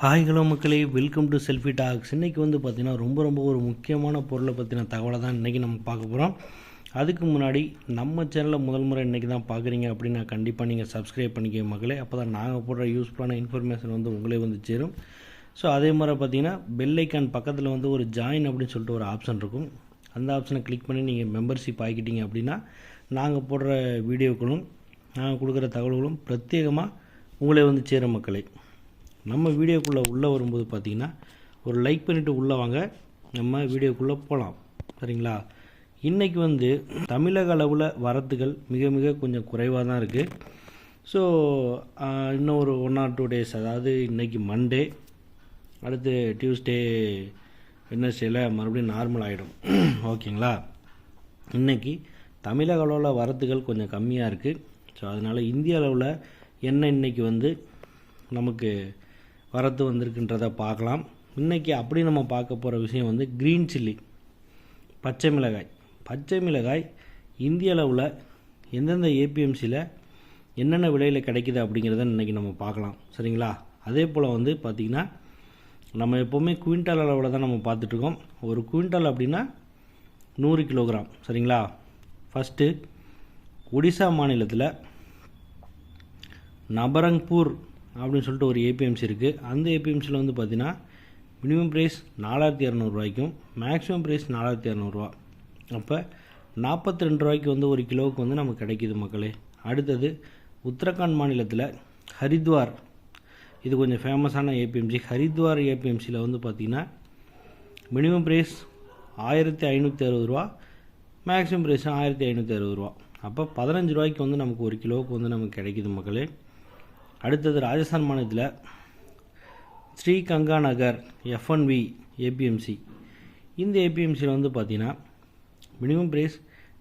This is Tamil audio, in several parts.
ஹாய் ஹலோ மக்களே, வெல்கம் டு செல்ஃபி டாக்ஸ். இன்றைக்கி வந்து பார்த்திங்கன்னா ரொம்ப ஒரு முக்கியமான பொருளை பற்றின தகவலை தான் இன்றைக்கி நம்ம பார்க்க போகிறோம். அதுக்கு முன்னாடி நம்ம சேனலில் முதல் முறை இன்றைக்கி தான் பார்க்குறீங்க அப்படின்னா கண்டிப்பாக நீங்கள் சப்ஸ்கிரைப் பண்ணிக்க மக்களே. அப்போ தான் நாங்கள் போடுற யூஸ்ஃபுல்லான இன்ஃபர்மேஷன் வந்து உங்களே வந்து சேரும். ஸோ அதே மாதிரி பார்த்திங்கன்னா பெல் ஐக்கான் பக்கத்தில் வந்து ஒரு ஜாயின் அப்படின்னு சொல்லிட்டு ஒரு ஆப்ஷன் இருக்கும். அந்த ஆப்ஷனை கிளிக் பண்ணி நீங்கள் மெம்பர்ஷிப் ஆகிக்கிட்டீங்க அப்படின்னா நாங்கள் போடுற வீடியோக்களும் நாங்கள் கொடுக்குற தகவல்களும் பிரத்யேகமாக உங்களே வந்து சேரும் மக்களே. நம்ம வீடியோக்குள்ளே உள்ளே வரும்போது பார்த்திங்கன்னா ஒரு லைக் பண்ணிவிட்டு உள்ளே வாங்க, நம்ம வீடியோக்குள்ளே போகலாம். சரிங்களா? இன்றைக்கி வந்து தமிழக அளவில் வரத்துகள் மிக கொஞ்சம் குறைவாக தான் இருக்குது. ஸோ இன்னும் ஒரு 1 or 2 days, அதாவது இன்றைக்கி மண்டே, அடுத்து டியூஸ்டே வெட்னஸ்டேயில் மறுபடியும் நார்மல் ஆகிடும். ஓகேங்களா? இன்றைக்கி தமிழக அளவில் வரத்துகள் கொஞ்சம் கம்மியாக இருக்குது. ஸோ அதனால் இந்திய அளவில் என்ன இன்றைக்கி வந்து நமக்கு வரத்து வந்திருக்குன்றதை பார்க்கலாம். இன்றைக்கி அப்படி நம்ம பார்க்க போகிற விஷயம் வந்து க்ரீன் சில்லி, பச்சை மிளகாய் இந்திய அளவில் எந்தெந்த ஏபிஎம்சியில் என்னென்ன விலையில் கிடைக்குது அப்படிங்கிறத இன்றைக்கி நம்ம பார்க்கலாம். சரிங்களா? அதே போல் வந்து பார்த்திங்கன்னா நம்ம எப்போவுமே குவிண்டால் அளவில் தான் நம்ம பார்த்துட்ருக்கோம். ஒரு குவிண்டால் அப்படின்னா 100 கிலோகிராம். சரிங்களா? ஃபஸ்ட்டு ஒடிசா மாநிலத்தில் நபரங்பூர் அப்படின்னு சொல்லிட்டு ஒரு ஏபிஎம்சி இருக்குது. அந்த ஏபிஎம்சியில் வந்து பார்த்திங்கன்னா மினிமம் ப்ரைஸ் 4200 ரூபாய்க்கும் மேக்ஸிமம் ப்ரைஸ் 4200 ரூபா. அப்போ 42 ரூபாய்க்கு வந்து ஒரு கிலோவுக்கு வந்து நமக்கு கிடைக்கிது மக்களே. அடுத்தது உத்தரகாண்ட் மாநிலத்தில் ஹரித்வார், இது கொஞ்சம் ஃபேமஸான ஏபிஎம்சி. ஹரித்வார் ஏபிஎம்சியில் வந்து பார்த்திங்கன்னா மினிமம் ப்ரைஸ் 1560 ரூபா, மேக்ஸிமம் ப்ரைஸ் 1560 ரூபா. அப்போ 15 ரூபாய்க்கு வந்து நமக்கு ஒரு கிலோவுக்கு வந்து நமக்கு கிடைக்கிது மக்களே. அடுத்தது ராஜஸ்தான் மாநிலத்தில் ஸ்ரீகங்காநகர் எஃப்என்வி ஏபிஎம்சி. இந்த ஏபிஎம்சியில் வந்து பார்த்திங்கன்னா மினிமம் ப்ரைஸ்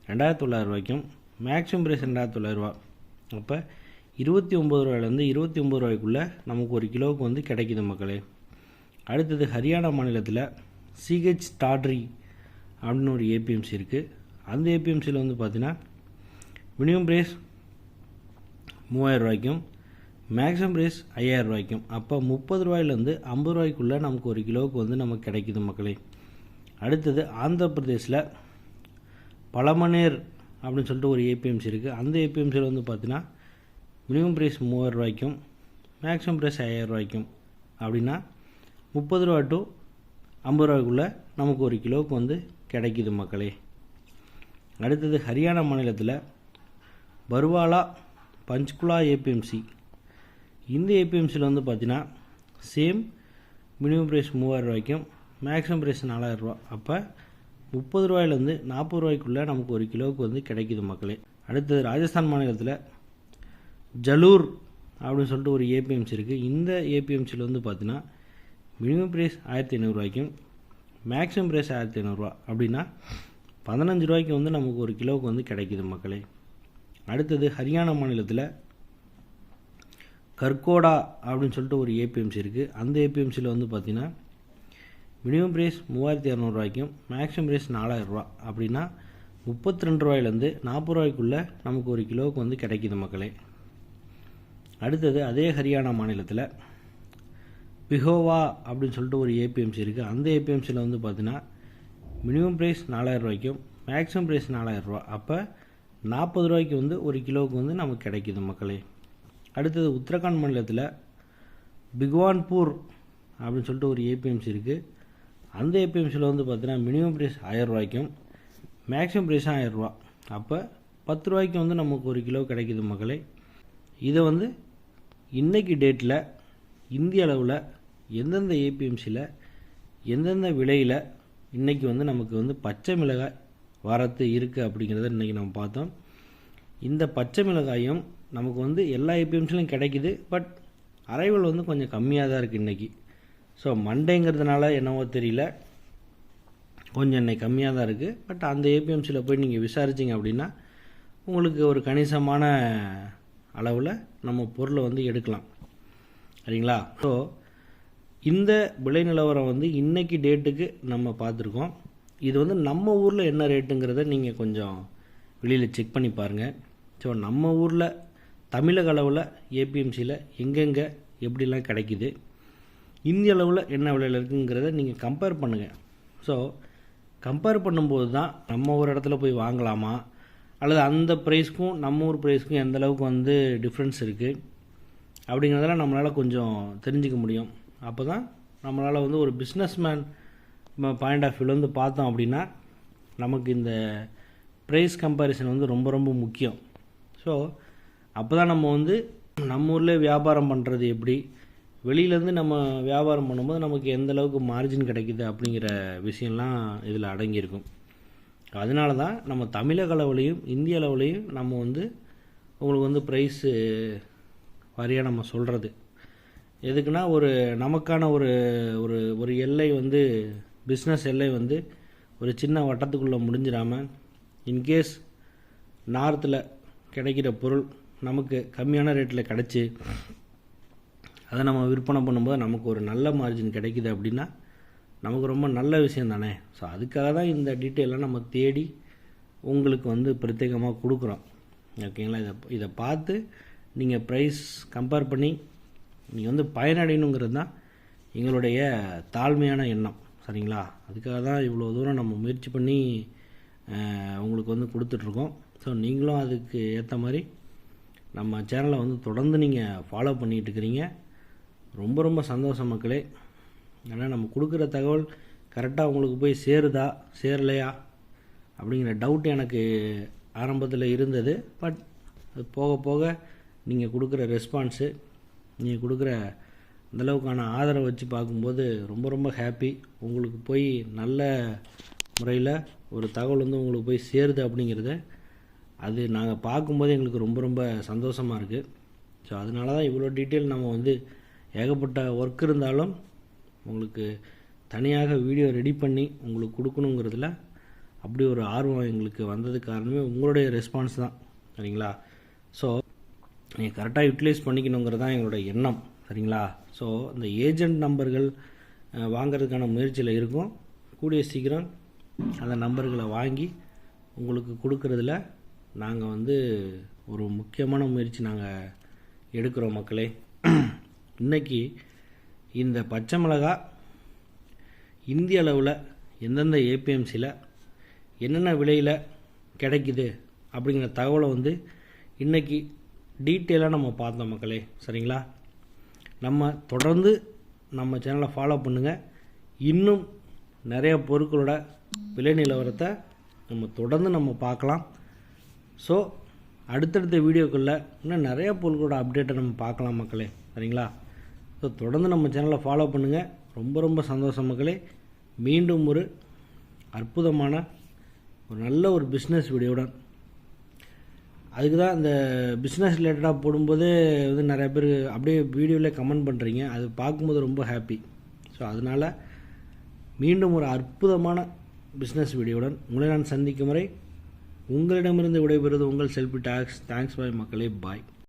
2900 ரூபாய்க்கும் மேக்ஸிமம் ப்ரைஸ் 2900 ரூபா. அப்போ 29 ரூபாயிலேருந்து 29 ரூபாய்க்குள்ளே நமக்கு ஒரு கிலோவுக்கு வந்து கிடைக்கிது மக்களே. அடுத்தது ஹரியானா மாநிலத்தில் சிஹெச் டாட்ரி அப்படின்னு ஒரு ஏபிஎம்சி இருக்குது. அந்த ஏபிஎம்சியில் வந்து பார்த்திங்கன்னா மினிமம் ப்ரைஸ் 3000 ரூபாய்க்கும் மேக்ஸிமம் ப்ரைஸ் 5000 ரூபாய்க்கும். அப்போ 30 ரூபாயிலேருந்து 50 ரூபாய்க்குள்ளே நமக்கு ஒரு கிலோவுக்கு வந்து நமக்கு கிடைக்குது மக்களே. அடுத்தது ஆந்திர பிரதேசில் பழமனேர் அப்படின்னு சொல்லிட்டு ஒரு ஏபிஎம்சி இருக்குது. அந்த ஏபிஎம்சியில் வந்து பார்த்திங்கன்னா மினிமம் ப்ரைஸ் 3000 ரூபாய்க்கும் மேக்ஸிமம் ப்ரைஸ் 5000 ரூபாய்க்கும். அப்படின்னா 30 ரூபா டு 50 ரூபாய்க்குள்ளே நமக்கு ஒரு கிலோவுக்கு வந்து கிடைக்குது மக்களே. அடுத்தது ஹரியானா மாநிலத்தில் பர்வாலா பஞ்ச்குலா ஏபிஎம்சி. இந்த ஏபிஎம்சியில் வந்து பார்த்திங்கன்னா சேம் மினிமம் ப்ரைஸ் 3000 ரூபாய்க்கும் மேக்ஸிமம் ப்ரைஸ் 4000 ரூபா. அப்போ 30 ரூபாயிலேருந்து 40 ரூபாய்க்குள்ளே நமக்கு ஒரு கிலோவுக்கு வந்து கிடைக்குது மக்களே. அடுத்தது ராஜஸ்தான் மாநிலத்தில் ஜலூர் அப்படின்னு சொல்லிட்டு ஒரு ஏபிஎம்சி இருக்குது. இந்த ஏபிஎம்சியில் வந்து பார்த்திங்கன்னா மினிமம் ப்ரைஸ் 1500 ரூபாய்க்கும் மேக்ஸிமம் ப்ரைஸ் 1500 ரூபா. அப்படின்னா 15 ரூபாய்க்கு வந்து நமக்கு ஒரு கிலோவுக்கு வந்து கிடைக்குது மக்களே. அடுத்தது ஹரியானா மாநிலத்தில் கர்கோடா அப்படின்னு சொல்லிட்டு ஒரு ஏபிஎம்சி இருக்குது. அந்த ஏபிஎம்சியில் வந்து பார்த்திங்கன்னா மினிமம் ப்ரைஸ் 3200 ரூபாய்க்கும் மேக்ஸிமம் ப்ரைஸ் 4000 ரூபா. அப்படின்னா 32 ரூபாயிலேருந்து 40 ரூபாய்க்குள்ளே நமக்கு ஒரு கிலோவுக்கு வந்து கிடைக்கிது மக்களே. அடுத்தது அதே ஹரியானா மாநிலத்தில் பிஹோவா அப்படின்னு சொல்லிட்டு ஒரு ஏபிஎம்சி இருக்குது. அந்த ஏபிஎம்சியில் வந்து பார்த்திங்கன்னா மினிமம் ப்ரைஸ் 4000 ரூபாய்க்கும் மேக்ஸிமம் ப்ரைஸ் 4000 ரூபா. அப்போ 40 ரூபாய்க்கு வந்து ஒரு கிலோவுக்கு வந்து நமக்கு கிடைக்கிது மக்களே. அடுத்தது உத்தரகாண்ட் மாநிலத்தில் பிக்வான்பூர் அப்படின்னு சொல்லிட்டு ஒரு ஏபிஎம்சி இருக்குது. அந்த ஏபிஎம்சியில் வந்து பார்த்தீங்கன்னா மினிமம் ப்ரைஸ் 1000 ரூபாய்க்கும் மேக்ஸிமம் ப்ரைஸ் 1000 ரூபா. அப்போ 10 ரூபாய்க்கு வந்து நமக்கு ஒரு கிலோ கிடைக்கிது மக்களே. இதை வந்து இன்றைக்கி டேட்டில் இந்திய அளவில் எந்தெந்த ஏபிஎம்சியில் எந்தெந்த விலையில் இன்றைக்கி வந்து நமக்கு வந்து பச்சை மிளகாய் வரத்து இருக்குது அப்படிங்கிறத இன்றைக்கி நம்ம பார்த்தோம். இந்த பச்சை மிளகாயும் நமக்கு வந்து எல்லா ஏபிஎம்சிலையும் கிடைக்கிது. பட் அரைவல் வந்து கொஞ்சம் கம்மியாக தான் இருக்குது இன்றைக்கி. ஸோ மண்டேங்கிறதுனால என்னவோ தெரியல, கொஞ்சம் இன்றைக்கி கம்மியாக தான் இருக்குது. பட் அந்த ஏபிஎம்சியில் போய் நீங்கள் விசாரிச்சிங்க அப்படின்னா உங்களுக்கு ஒரு கணிசமான அளவில் நம்ம பொருளை வந்து எடுக்கலாம். சரிங்களா? ஸோ இந்த விலை நிலவரம் வந்து இன்றைக்கி டேட்டுக்கு நம்ம பார்த்துருக்கோம். இது வந்து நம்ம ஊரில் என்ன ரேட்டுங்கிறத நீங்கள் கொஞ்சம் வெளியில் செக் பண்ணி பாருங்கள். ஸோ நம்ம ஊரில் தமிழக அளவில் ஏபிஎம்சியில் எங்கெங்கே எப்படிலாம் கிடைக்கிது, இந்திய அளவில் என்ன விலையில் இருக்குங்கிறத நீங்கள் கம்பேர் பண்ணுங்கள். ஸோ கம்பேர் பண்ணும்போது தான் நம்ம ஒரு இடத்துல போய் வாங்கலாமா, அல்லது அந்த ப்ரைஸ்க்கும் நம்ம ஊர் ப்ரைஸ்க்கும் எந்த அளவுக்கு வந்து டிஃப்ரென்ஸ் இருக்குது அப்படிங்கிறதெல்லாம் நம்மளால் கொஞ்சம் தெரிஞ்சிக்க முடியும். அப்போ தான் நம்மளால் வந்து ஒரு பிஸ்னஸ்மேன் பாயிண்ட் ஆஃப் வியூவில் வந்து பார்த்தோம் அப்படின்னா நமக்கு இந்த ப்ரைஸ் கம்பேரிசன் வந்து ரொம்ப ரொம்ப முக்கியம். ஸோ அப்போ தான் நம்ம வந்து நம்ம ஊரில் வியாபாரம் பண்ணுறது எப்படி, வெளியிலேருந்து நம்ம வியாபாரம் பண்ணும்போது நமக்கு எந்த அளவுக்கு மார்ஜின் கிடைக்குது அப்படிங்கிற விஷயம்லாம் இதில் அடங்கியிருக்கும். அதனால தான் நம்ம தமிழக அளவுலேயும் இந்திய அளவுலேயும் நம்ம வந்து உங்களுக்கு வந்து ப்ரைஸு வாரியாக நம்ம சொல்கிறது எதுக்குன்னா, ஒரு நமக்கான ஒரு ஒரு ஒரு எல்லை வந்து பிஸ்னஸ் எல்லை வந்து ஒரு சின்ன வட்டத்துக்குள்ளே முடிஞ்சிடாமல், இன்கேஸ் நார்த்தில் கிடைக்கிற பொருள் நமக்கு கம்மியான ரேட்டில் கிடச்சி அதை நம்ம விற்பனை பண்ணும்போது நமக்கு ஒரு நல்ல மார்ஜின் கிடைக்கிது அப்படின்னா நமக்கு ரொம்ப நல்ல விஷயம் தானே. ஸோ அதுக்காக தான் இந்த டீட்டெயிலாம் நம்ம தேடி உங்களுக்கு வந்து பிரத்யேகமாக கொடுக்குறோம். ஓகேங்களா? இதை பார்த்து நீங்கள் ப்ரைஸ் கம்பேர் பண்ணி நீங்கள் வந்து பயனடையணுங்கிறது தான் எங்களுடைய தாழ்மையான எண்ணம். சரிங்களா? அதுக்காக தான் இவ்வளோ தூரம் நம்ம முயற்சி பண்ணி உங்களுக்கு வந்து கொடுத்துட்ருக்கோம். ஸோ நீங்களும் அதுக்கு ஏற்ற மாதிரி நம்ம சேனலை வந்து தொடர்ந்து நீங்கள் ஃபாலோ பண்ணிகிட்டு இருக்கிறீங்க. ரொம்ப ரொம்ப சந்தோஷம் மக்களே. ஏன்னா நம்ம கொடுக்குற தகவல் கரெக்டாக உங்களுக்கு போய் சேருதா சேரலையா அப்படிங்கிற டவுட் எனக்கு ஆரம்பத்தில் இருந்தது. பட் அது போக போக நீங்கள் கொடுக்குற ரெஸ்பான்ஸு, நீங்கள் கொடுக்குற அந்தளவுக்கான ஆதரவை வச்சு பார்க்கும்போது ரொம்ப ரொம்ப ஹாப்பி. உங்களுக்கு போய் நல்ல முறையில் ஒரு தகவல் வந்து உங்களுக்கு போய் சேருது அப்படிங்கிறத அது நாங்கள் பார்க்கும்போது எங்களுக்கு ரொம்ப ரொம்ப சந்தோஷமாக இருக்குது. ஸோ அதனால தான் இவ்வளோ டீட்டெயில் நம்ம வந்து ஏகப்பட்ட ஒர்க் இருந்தாலும் உங்களுக்கு தனியாக வீடியோ ரெடி பண்ணி உங்களுக்கு கொடுக்கணுங்கிறதுல அப்படி ஒரு ஆர்வம் எங்களுக்கு வந்தது காரணமே உங்களுடைய ரெஸ்பான்ஸ் தான். சரிங்களா? ஸோ நீங்கள் கரெக்டாக யூட்டிலைஸ் பண்ணிக்கணுங்கிறது தான் எங்களோட எண்ணம். சரிங்களா? ஸோ இந்த ஏஜெண்ட் நம்பர்கள் வாங்கிறதுக்கான முயற்சியில் இருக்கும். கூடிய சீக்கிரம் அந்த நம்பர்களை வாங்கி உங்களுக்கு கொடுக்கறதுல நாங்கள் வந்து ஒரு முக்கியமான முயற்சி நாங்கள் எடுக்கிறோம் மக்களே. இன்றைக்கி இந்த பச்சை மிளகாய் இந்திய அளவில் எந்தெந்த ஏபிஎம்சியில் என்னென்ன விலையில் கிடைக்குது அப்படிங்கிற தகவலை வந்து இன்றைக்கி டீட்டெயிலாக நம்ம பார்த்தோம் மக்களே. சரிங்களா? நம்ம தொடர்ந்து நம்ம சேனலை ஃபாலோ பண்ணுங்கள். இன்னும் நிறைய பொருட்களோட விலை நிலவரத்தை நம்ம தொடர்ந்து நம்ம பார்க்கலாம். ஸோ அடுத்தடுத்த வீடியோக்களில் இன்னும் நிறைய பொருட்களோட அப்டேட்டை நம்ம பார்க்கலாம் மக்களே. சரிங்களா? ஸோ தொடர்ந்து நம்ம சேனலை ஃபாலோ பண்ணுங்கள். ரொம்ப ரொம்ப சந்தோஷம் மக்களே. மீண்டும் ஒரு அற்புதமான ஒரு நல்ல ஒரு பிஸ்னஸ் வீடியோவுடன், அதுக்கு தான் இந்த பிஸ்னஸ் ரிலேட்டடாக போடும்போது வந்து நிறைய பேர் அப்படியே வீடியோவில் கமெண்ட் பண்ணுறீங்க. அது பார்க்கும்போது ரொம்ப ஹாப்பி. ஸோ அதனால் மீண்டும் ஒரு அற்புதமான பிஸ்னஸ் வீடியோவுடன் உங்களை நான் சந்திக்கும் வரை உங்களிடமிருந்து விடைபெறுவது உங்கள் செல்ஃபி டாக்ஸ். தேங்க்ஸ் பாய் மக்களே. பாய்.